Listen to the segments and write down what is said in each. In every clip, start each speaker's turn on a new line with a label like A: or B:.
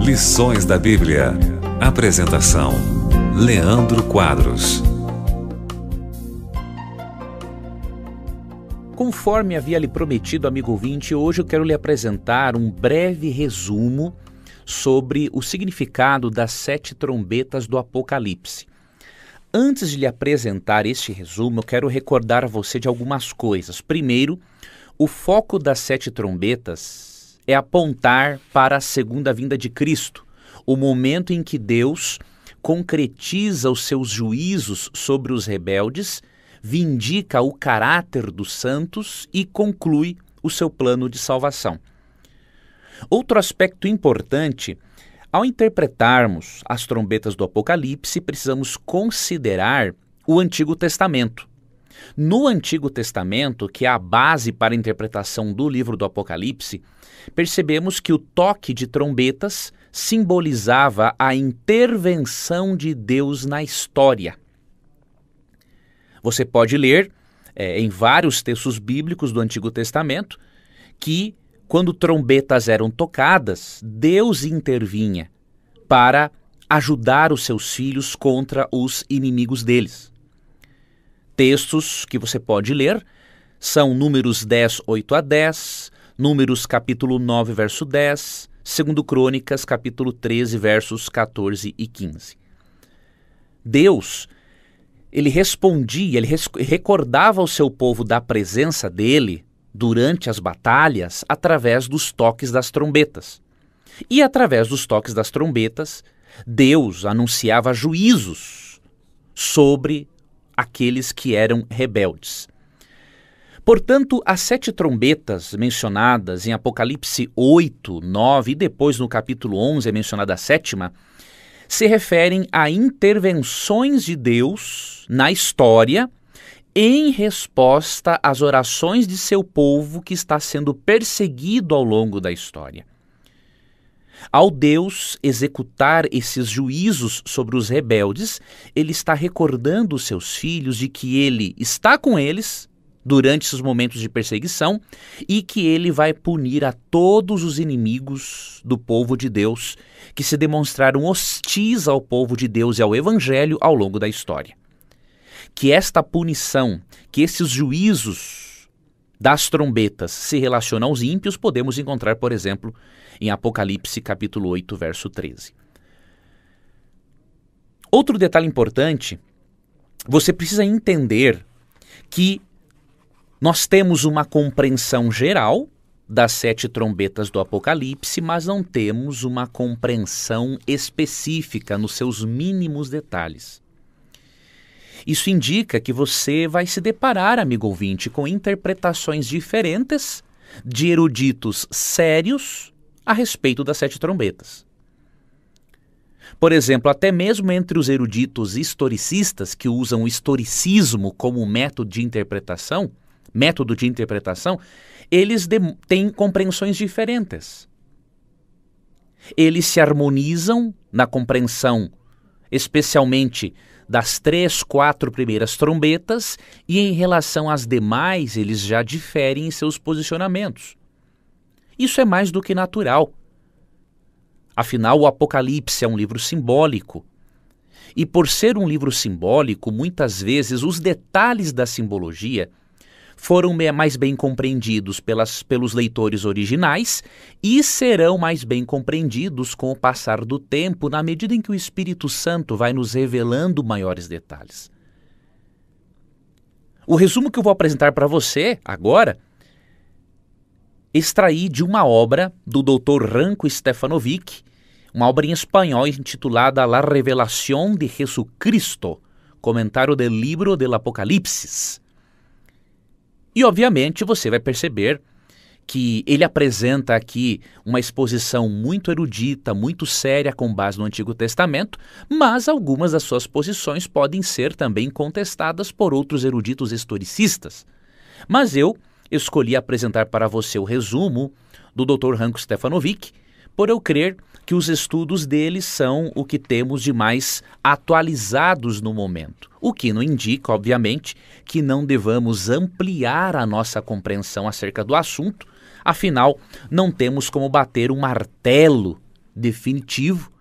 A: Lições da Bíblia. Apresentação: Leandro Quadros.
B: Conforme havia lhe prometido, amigo ouvinte, hoje eu quero lhe apresentar um breve resumo sobre o significado das 7 trombetas do Apocalipse. Antes de lhe apresentar este resumo, eu quero recordar a você de algumas coisas. Primeiro, o foco das 7 trombetas é apontar para a segunda vinda de Cristo, o momento em que Deus concretiza os seus juízos sobre os rebeldes, vindica o caráter dos santos e conclui o seu plano de salvação. Outro aspecto importante, ao interpretarmos as trombetas do Apocalipse, precisamos considerar o Antigo Testamento. No Antigo Testamento, que é a base para a interpretação do livro do Apocalipse, percebemos que o toque de trombetas simbolizava a intervenção de Deus na história. Você pode ler em vários textos bíblicos do Antigo Testamento que, quando trombetas eram tocadas, Deus intervinha para ajudar os seus filhos contra os inimigos deles. Textos que você pode ler são Números 10, 8 a 10, Números capítulo 9, verso 10, 2 Crônicas capítulo 13, versos 14 e 15. Deus, ele respondia, ele recordava ao seu povo da presença dele durante as batalhas através dos toques das trombetas. E através dos toques das trombetas, Deus anunciava juízos sobre aqueles que eram rebeldes. Portanto, as 7 trombetas mencionadas em Apocalipse 8, 9 e depois no capítulo 11 é mencionada a 7ª, se referem a intervenções de Deus na história em resposta às orações de seu povo que está sendo perseguido ao longo da história. Ao Deus executar esses juízos sobre os rebeldes, ele está recordando os seus filhos de que ele está com eles durante esses momentos de perseguição e que ele vai punir a todos os inimigos do povo de Deus que se demonstraram hostis ao povo de Deus e ao Evangelho ao longo da história. Que esta punição, que esses juízos das trombetas se relacionam aos ímpios, podemos encontrar, por exemplo, em Apocalipse capítulo 8, verso 13. Outro detalhe importante, você precisa entender que nós temos uma compreensão geral das 7 trombetas do Apocalipse, mas não temos uma compreensão específica nos seus mínimos detalhes. Isso indica que você vai se deparar, amigo ouvinte, com interpretações diferentes de eruditos sérios a respeito das 7 trombetas. Por exemplo, até mesmo entre os eruditos historicistas que usam o historicismo como método de interpretação, eles têm compreensões diferentes. Eles se harmonizam na compreensão, especialmente das 3, 4 primeiras trombetas, e em relação às demais, eles já diferem em seus posicionamentos. Isso é mais do que natural. Afinal, o Apocalipse é um livro simbólico. E por ser um livro simbólico, muitas vezes os detalhes da simbologia foram mais bem compreendidos pelos leitores originais e serão mais bem compreendidos com o passar do tempo, na medida em que o Espírito Santo vai nos revelando maiores detalhes. O resumo que eu vou apresentar para você agora extraí de uma obra do Dr. Ranko Stefanovic, uma obra em espanhol intitulada La Revelación de Jesucristo, comentário do livro del Apocalipsis. E, obviamente, você vai perceber que ele apresenta aqui uma exposição muito erudita, muito séria, com base no Antigo Testamento, mas algumas das suas posições podem ser também contestadas por outros eruditos historicistas. Mas eu escolhi apresentar para você o resumo do Dr. Ranko Stefanovic, por eu crer que os estudos dele são o que temos de mais atualizados no momento, o que não indica, obviamente, que não devamos ampliar a nossa compreensão acerca do assunto Afinal, não temos como bater um martelo definitivo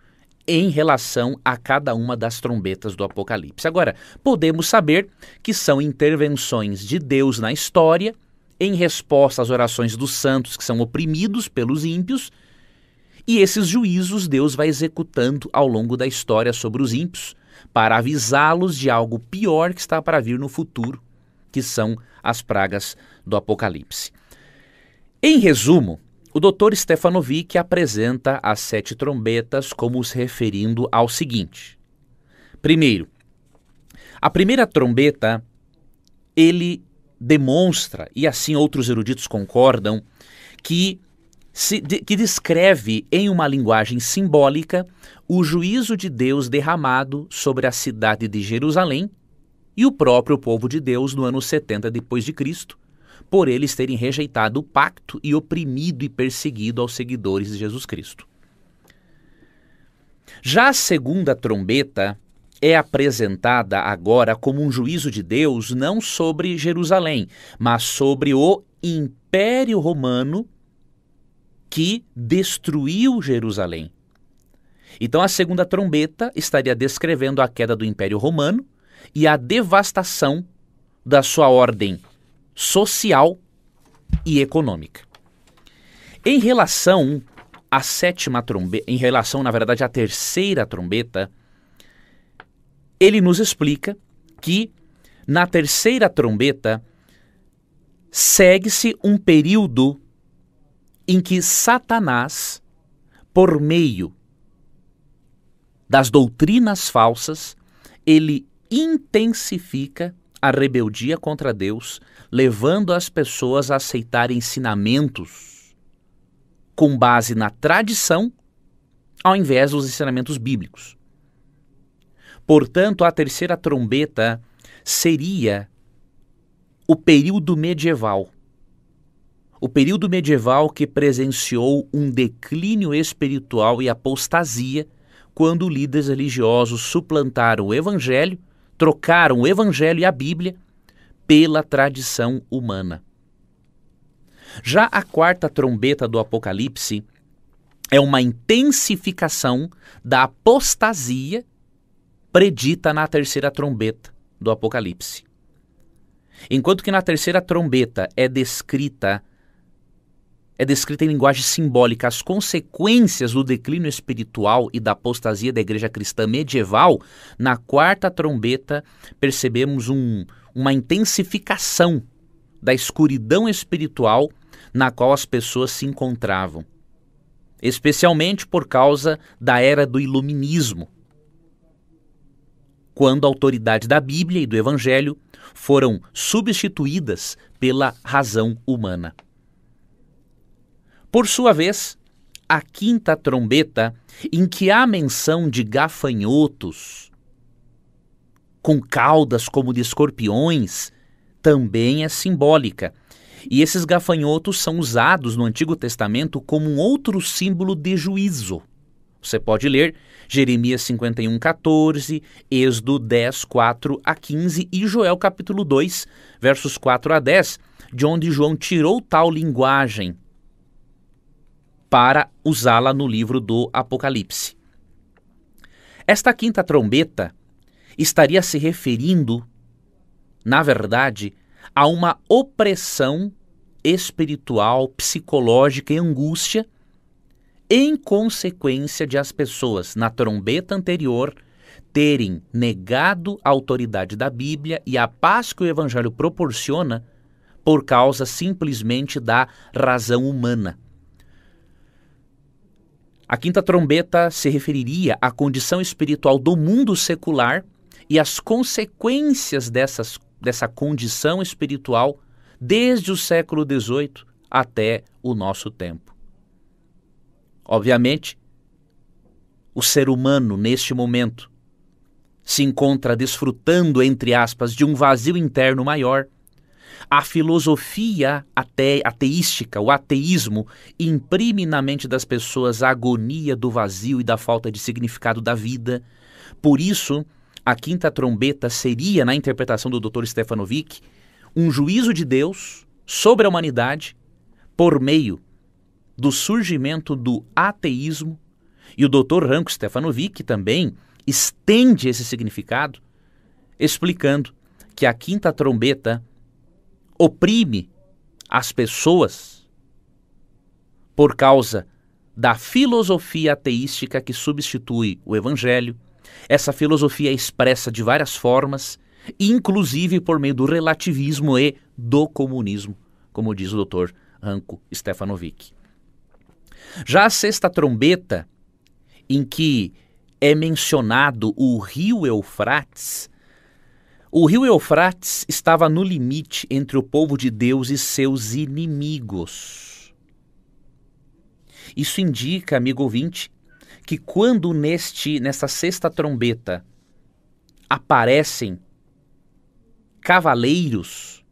B: em relação a cada uma das trombetas do Apocalipse. Agora, podemos saber que são intervenções de Deus na história em resposta às orações dos santos que são oprimidos pelos ímpios, e esses juízos Deus vai executando ao longo da história sobre os ímpios para avisá-los de algo pior que está para vir no futuro, que são as pragas do Apocalipse. Em resumo, o Dr. Stefanovic apresenta as 7 trombetas como se referindo ao seguinte. Primeiro, a primeira trombeta, ele demonstra, e assim outros eruditos concordam, que descreve em uma linguagem simbólica o juízo de Deus derramado sobre a cidade de Jerusalém e o próprio povo de Deus no ano 70 depois de Cristo, por eles terem rejeitado o pacto e oprimido e perseguido aos seguidores de Jesus Cristo. Já a segunda trombeta é apresentada agora como um juízo de Deus não sobre Jerusalém, mas sobre o Império Romano que destruiu Jerusalém. Então a segunda trombeta estaria descrevendo a queda do Império Romano e a devastação da sua ordem social e econômica. Em relação à sétima trombeta, em relação, na verdade, à terceira trombeta, ele nos explica que na terceira trombeta segue-se um período em que Satanás, por meio das doutrinas falsas, ele intensifica a rebeldia contra Deus, levando as pessoas a aceitarem ensinamentos com base na tradição, ao invés dos ensinamentos bíblicos. Portanto, a terceira trombeta seria o período medieval. O período medieval que presenciou um declínio espiritual e apostasia quando líderes religiosos suplantaram o Evangelho, trocaram o Evangelho e a Bíblia pela tradição humana. Já a quarta trombeta do Apocalipse é uma intensificação da apostasia predita na terceira trombeta do Apocalipse. Enquanto que na terceira trombeta é descrita em linguagem simbólica as consequências do declínio espiritual e da apostasia da igreja cristã medieval, na quarta trombeta percebemos uma intensificação da escuridão espiritual na qual as pessoas se encontravam, especialmente por causa da era do iluminismo, quando a autoridade da Bíblia e do Evangelho foram substituídas pela razão humana. Por sua vez, a quinta trombeta, em que há menção de gafanhotos com caudas como de escorpiões, também é simbólica. E esses gafanhotos são usados no Antigo Testamento como um outro símbolo de juízo. Você pode ler Jeremias 51:14, Êxodo 10:4-15 e Joel capítulo 2, versos 4-10, de onde João tirou tal linguagem para usá-la no livro do Apocalipse. Esta quinta trombeta estaria se referindo, na verdade, a uma opressão espiritual, psicológica e angústia em consequência de as pessoas, na trombeta anterior, terem negado a autoridade da Bíblia e a paz que o Evangelho proporciona por causa simplesmente da razão humana. A quinta trombeta se referiria à condição espiritual do mundo secular e às consequências dessa condição espiritual desde o século XVIII até o nosso tempo. Obviamente, o ser humano, neste momento, se encontra desfrutando, entre aspas, de um vazio interno maior. A filosofia ateística, o ateísmo, imprime na mente das pessoas a agonia do vazio e da falta de significado da vida. Por isso, a quinta trombeta seria, na interpretação do Dr. Stefanovic, um juízo de Deus sobre a humanidade por meio do surgimento do ateísmo, e o Dr. Ranko Stefanovic também estende esse significado, explicando que a quinta trombeta oprime as pessoas por causa da filosofia ateística que substitui o evangelho. Essa filosofia é expressa de várias formas, inclusive por meio do relativismo e do comunismo, como diz o Dr. Ranko Stefanovic. Já a sexta trombeta, em que é mencionado o rio Eufrates, o rio Eufrates estava no limite entre o povo de Deus e seus inimigos. Isso indica, amigo ouvinte, que quando nessa sexta trombeta aparecem cavaleiros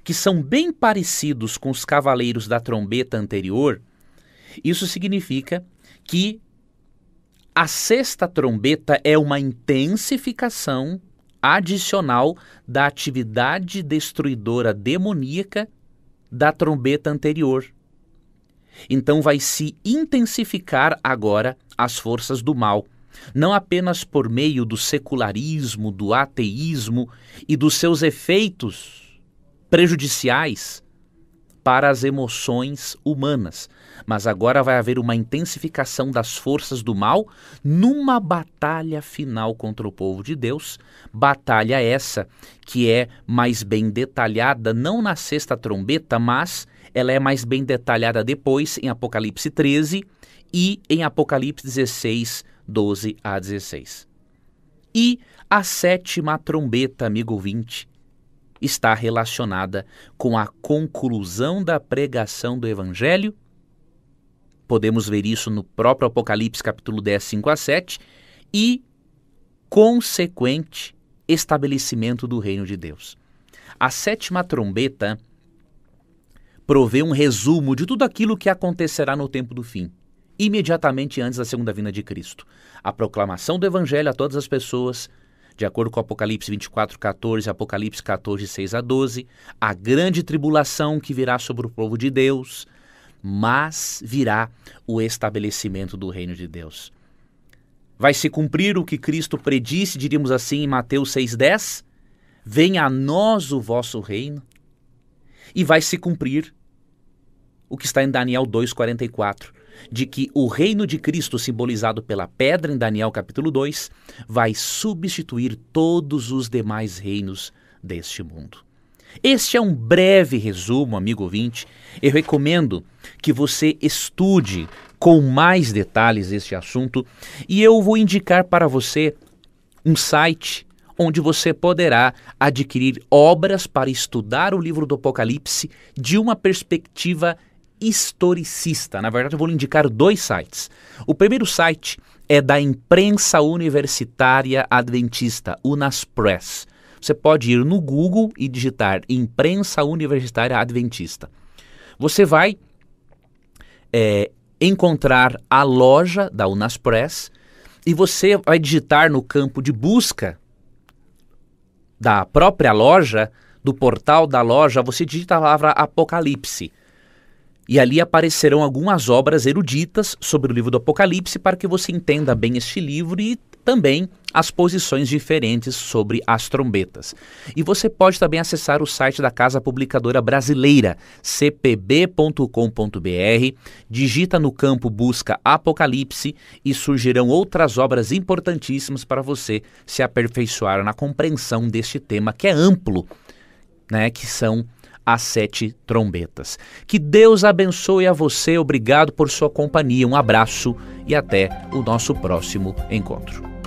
B: que são bem parecidos com os cavaleiros da trombeta anterior, isso significa que a sexta trombeta é uma intensificação adicional da atividade destruidora demoníaca da trombeta anterior. Então vai se intensificar agora as forças do mal, não apenas por meio do secularismo, do ateísmo e dos seus efeitos prejudiciais para as emoções humanas, mas agora vai haver uma intensificação das forças do mal numa batalha final contra o povo de Deus, batalha essa que é mais bem detalhada não na sexta trombeta, mas ela é mais bem detalhada depois em Apocalipse 13 e em Apocalipse 16, 12 a 16. E a sétima trombeta, amigo ouvinte, está relacionada com a conclusão da pregação do Evangelho. Podemos ver isso no próprio Apocalipse capítulo 10, 5 a 7, e consequente estabelecimento do reino de Deus. A sétima trombeta provê um resumo de tudo aquilo que acontecerá no tempo do fim, imediatamente antes da segunda vinda de Cristo. A proclamação do Evangelho a todas as pessoas, de acordo com Apocalipse 24, 14, Apocalipse 14, 6 a 12, a grande tribulação que virá sobre o povo de Deus, mas virá o estabelecimento do reino de Deus. Vai se cumprir o que Cristo predisse, diríamos assim, em Mateus 6,10, venha a nós o vosso reino, e vai se cumprir o que está em Daniel 2,44, de que o reino de Cristo, simbolizado pela pedra em Daniel capítulo 2, vai substituir todos os demais reinos deste mundo. Este é um breve resumo, amigo ouvinte. Eu recomendo que você estude com mais detalhes este assunto e eu vou indicar para você um site onde você poderá adquirir obras para estudar o livro do Apocalipse de uma perspectiva historicista. Na verdade, eu vou lhe indicar dois sites. O primeiro site é da Imprensa Universitária Adventista, Unaspress. Você pode ir no Google e digitar Imprensa Universitária Adventista. Você vai encontrar a loja da Unaspress e você vai digitar no campo de busca da própria loja, do portal da loja, você digita a palavra Apocalipse. E ali aparecerão algumas obras eruditas sobre o livro do Apocalipse para que você entenda bem este livro e também as posições diferentes sobre as trombetas. E você pode também acessar o site da Casa Publicadora Brasileira, cpb.com.br, digita no campo busca Apocalipse e surgirão outras obras importantíssimas para você se aperfeiçoar na compreensão deste tema que é amplo, né, que são as 7 trombetas. Que Deus abençoe a você, obrigado por sua companhia, um abraço e até o nosso próximo encontro.